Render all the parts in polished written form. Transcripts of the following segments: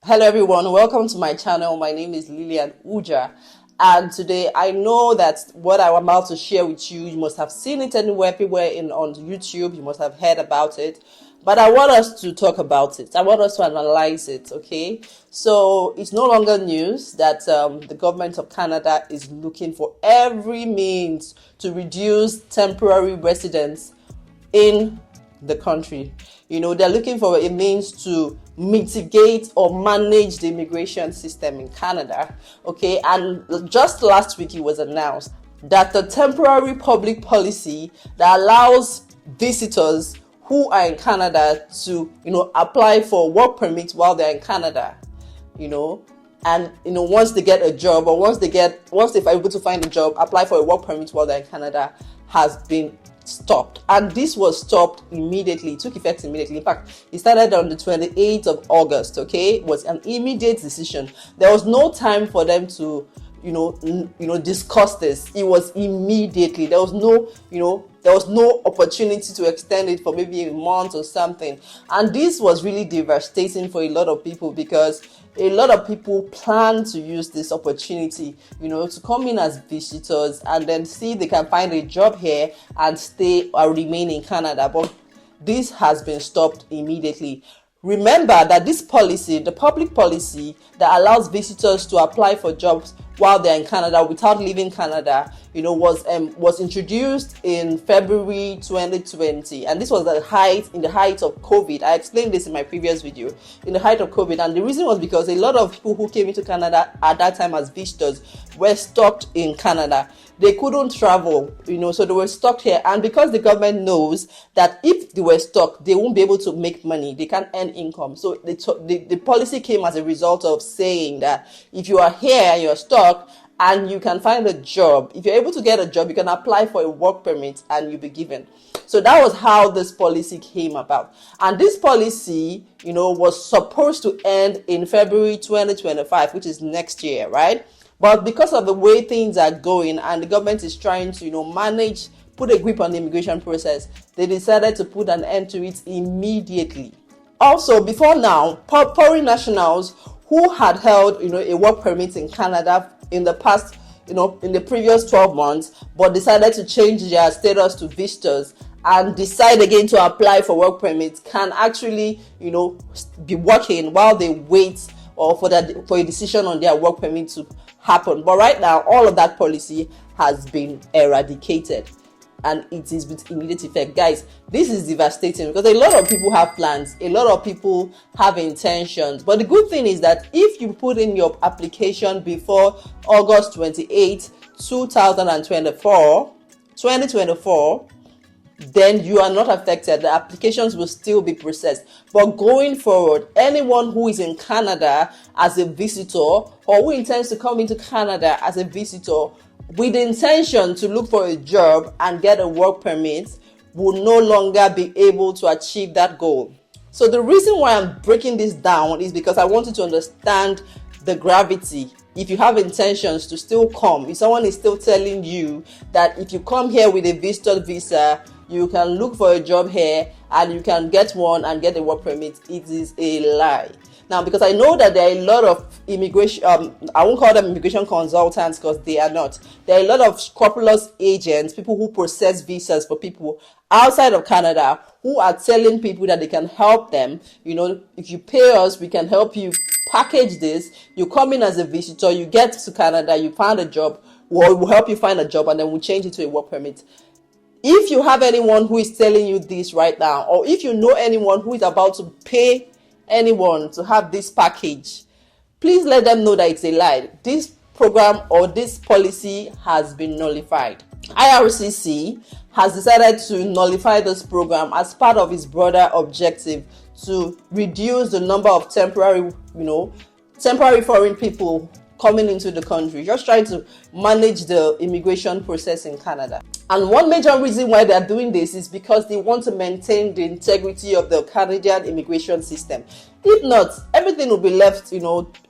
Hello everyone, welcome to my channel. My name is Lilian Uja, and today I know that what I'm about to share with you, you must have seen it everywhere on YouTube, you must have heard about it, but I want us to talk about it. I want us to analyze it, okay? So it's no longer news that the government of Canada is looking for every means to reduce temporary residence in the country. You know, they're looking for a means to mitigate or manage the immigration system in Canada. Okay, and just last week it was announced that the temporary public policy that allows visitors who are in Canada to, apply for work permits while they're in Canada, and once they get a job, or once they're able to find a job, apply for a work permit while they're in Canada, has been stopped. And this was stopped immediately. It took effect immediately. In fact, it started on the 28th of August. Okay, it was an immediate decision. There was no time for them to discuss this. It was immediately. There was no opportunity to extend it for maybe a month or something. And this was really devastating for a lot of people, because a lot of people plan to use this opportunity, to come in as visitors and then see if they can find a job here and stay or remain in Canada. But this has been stopped immediately. Remember that this policy, the public policy that allows visitors to apply for jobs while they're in Canada without leaving Canada, was introduced in February 2020, and this was in the height of COVID. I explained this in my previous video, in the height of COVID, and the reason was because a lot of people who came into Canada at that time as visitors were stuck in Canada. They couldn't travel, so they were stuck here. And because the government knows that if they were stuck, they won't be able to make money, they can't earn income. So the policy came as a result of saying that if you are here and you're stuck and you can find a job, if you're able to get a job, you can apply for a work permit and you'll be given. So that was how this policy came about. And this policy, was supposed to end in February 2025, which is next year, right? But because of the way things are going and the government is trying to, put a grip on the immigration process, they decided to put an end to it immediately. Also, before now, foreign nationals who had held, a work permit in Canada in the past, in the previous 12 months, but decided to change their status to visitors and decide again to apply for work permits, can actually, be working while they wait or for a decision on their work permit to happen. But right now, all of that policy has been eradicated, and it is with immediate effect. Guys, this is devastating because a lot of people have plans, a lot of people have intentions. But the good thing is that if you put in your application before August 28, 2024, then you are not affected. The applications will still be processed. But going forward, anyone who is in Canada as a visitor, or who intends to come into Canada as a visitor with the intention to look for a job and get a work permit, will no longer be able to achieve that goal. So the reason why I'm breaking this down is because I want you to understand the gravity. If you have intentions to still come, if someone is still telling you that if you come here with a visitor visa, you can look for a job here and you can get one and get a work permit, it is a lie. Now, because I know that there are a lot of immigration, I won't call them immigration consultants because they are not. There are a lot of scrupulous agents, people who process visas for people outside of Canada, who are telling people that they can help them. If you pay us, we can help you package this. You come in as a visitor, you get to Canada, you find a job, or we'll help you find a job, and then we'll change it to a work permit. If you have anyone who is telling you this right now, or if you know anyone who is about to pay anyone to have this package, please let them know that it's a lie. This program or this policy has been nullified. IRCC has decided to nullify this program as part of its broader objective to reduce the number of temporary foreign people coming into the country, just trying to manage the immigration process in Canada. And one major reason why they are doing this is because they want to maintain the integrity of the Canadian immigration system. If not, everything will be left,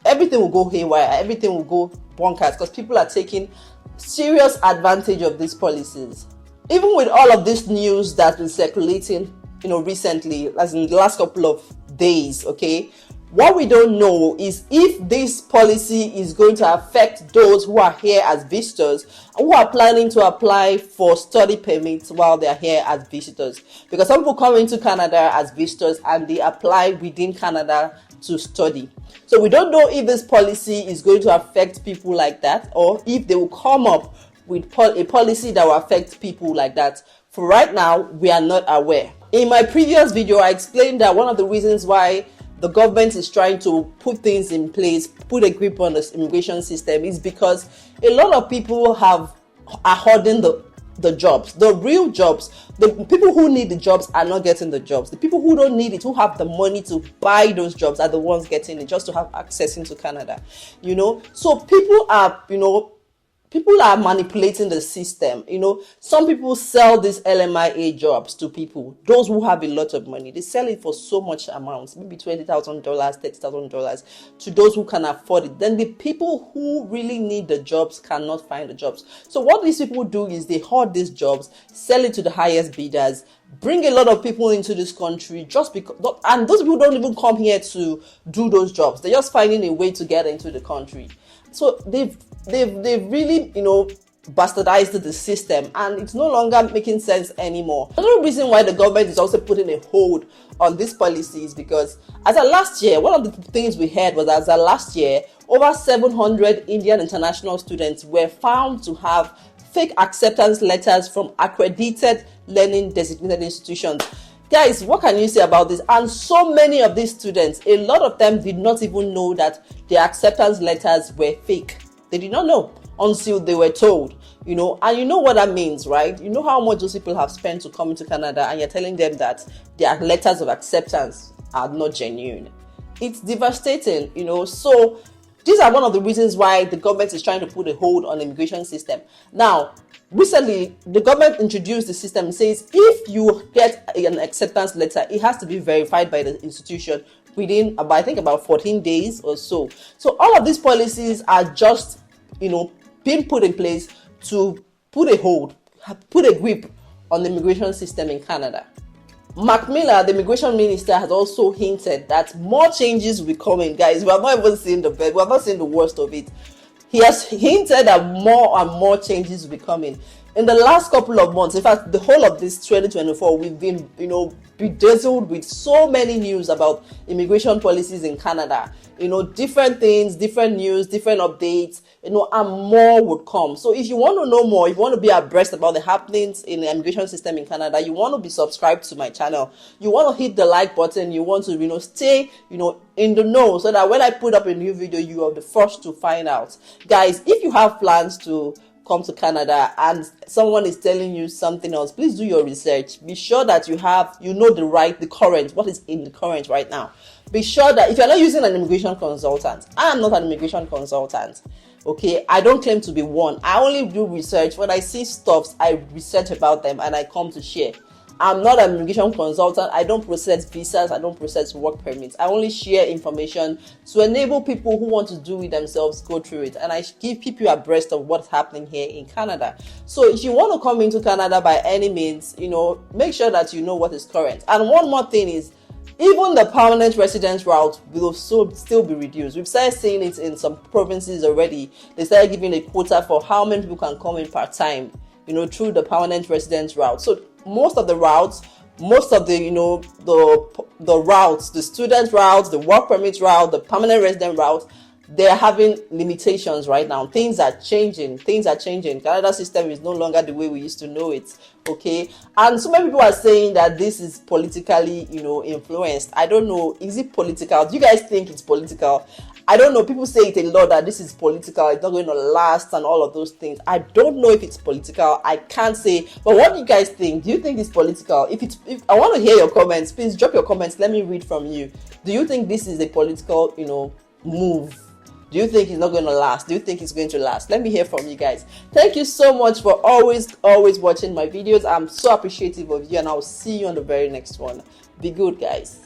everything will go haywire, everything will go bonkers, because people are taking serious advantage of these policies. Even with all of this news that's been circulating, recently, as in the last couple of days, okay, What we don't know is if this policy is going to affect those who are here as visitors, who are planning to apply for study permits while they are here as visitors. Because some people come into Canada as visitors and they apply within Canada to study. So we don't know if this policy is going to affect people like that, or if they will come up with a policy that will affect people like that. For right now, we are not aware. In my previous video, I explained that one of the reasons why the government is trying to put things in place, put a grip on this immigration system, is because a lot of people are hoarding the jobs, the real jobs. The people who need the jobs are not getting the jobs. The people who don't need it, who have the money to buy those jobs, are the ones getting it just to have access into Canada. So people are manipulating the system. Some people sell these LMIA jobs to people, those who have a lot of money. They sell it for so much amounts, maybe $20,000, $30,000 to those who can afford it. Then the people who really need the jobs cannot find the jobs. So what these people do is they hoard these jobs, sell it to the highest bidders, bring a lot of people into this country just because, and those people don't even come here to do those jobs. They're just finding a way to get into the country. So they've really, bastardized the system, and it's no longer making sense anymore. Another reason why the government is also putting a hold on these policies, because as of last year, one of the things we heard was that as of last year, over 700 Indian international students were found to have fake acceptance letters from accredited learning designated institutions. Guys, what can you say about this? And so many of these students, a lot of them did not even know that their acceptance letters were fake. They did not know until they were told, and you know what that means, right? You know how much those people have spent to come into Canada, and you're telling them that their letters of acceptance are not genuine. It's devastating, So these are one of the reasons why the government is trying to put a hold on the immigration system. Now, recently, the government introduced the system. It says if you get an acceptance letter, it has to be verified by the institution within, I think, about 14 days or so. So all of these policies are just, being put in place to put a grip on the immigration system in Canada. Mark Miller, the immigration minister, has also hinted that more changes will be coming. Guys, we have not even seen we have not seen the worst of it. He has hinted that more and more changes will be coming. In the last couple of months, in fact, the whole of this 2024, we've been, bedazzled with so many news about immigration policies in Canada. Different things, different news, different updates, and more would come. So if you want to know more, if you want to be abreast about the happenings in the immigration system in Canada, you want to be subscribed to my channel, you want to hit the like button, you want to, stay, in the know, so that when I put up a new video, you are the first to find out. Guys, if you have plans to come to Canada and someone is telling you something else, please do your research. Be sure that you know the current, what is in the current right now. Be sure that if you're not using an immigration consultant, I am not an immigration consultant. Okay, I don't claim to be one. I only do research. When I see stuffs, I research about them and I come to share. I'm not an immigration consultant. I don't process visas. I don't process work permits. I only share information to enable people who want to do it themselves go through it. And I keep you abreast of what's happening here in Canada. So if you want to come into Canada by any means, make sure that you know what is current. And one more thing is, even the permanent residence route will still be reduced. We've started seeing it in some provinces already. They started giving a quota for how many people can come in part time, through the permanent residence route. So most of the routes, the routes, the student routes, the work permit route, the permanent resident route, they're having limitations right now. Things are changing. Canada system is no longer the way we used to know it. Okay, and so many people are saying that this is politically, influenced. I don't know. Is it political? Do you guys think it's political? I don't know. People say it a lot that this is political. It's not going to last and all of those things. I don't know if it's political. I can't say. But what do you guys think? Do you think it's political? If I want to hear your comments, please drop your comments. Let me read from you. Do you think this is a political, move? Do you think it's not going to last? Do you think it's going to last? Let me hear from you guys. Thank you so much for always watching my videos. I'm so appreciative of you, and I'll see you on the very next one. Be good, guys.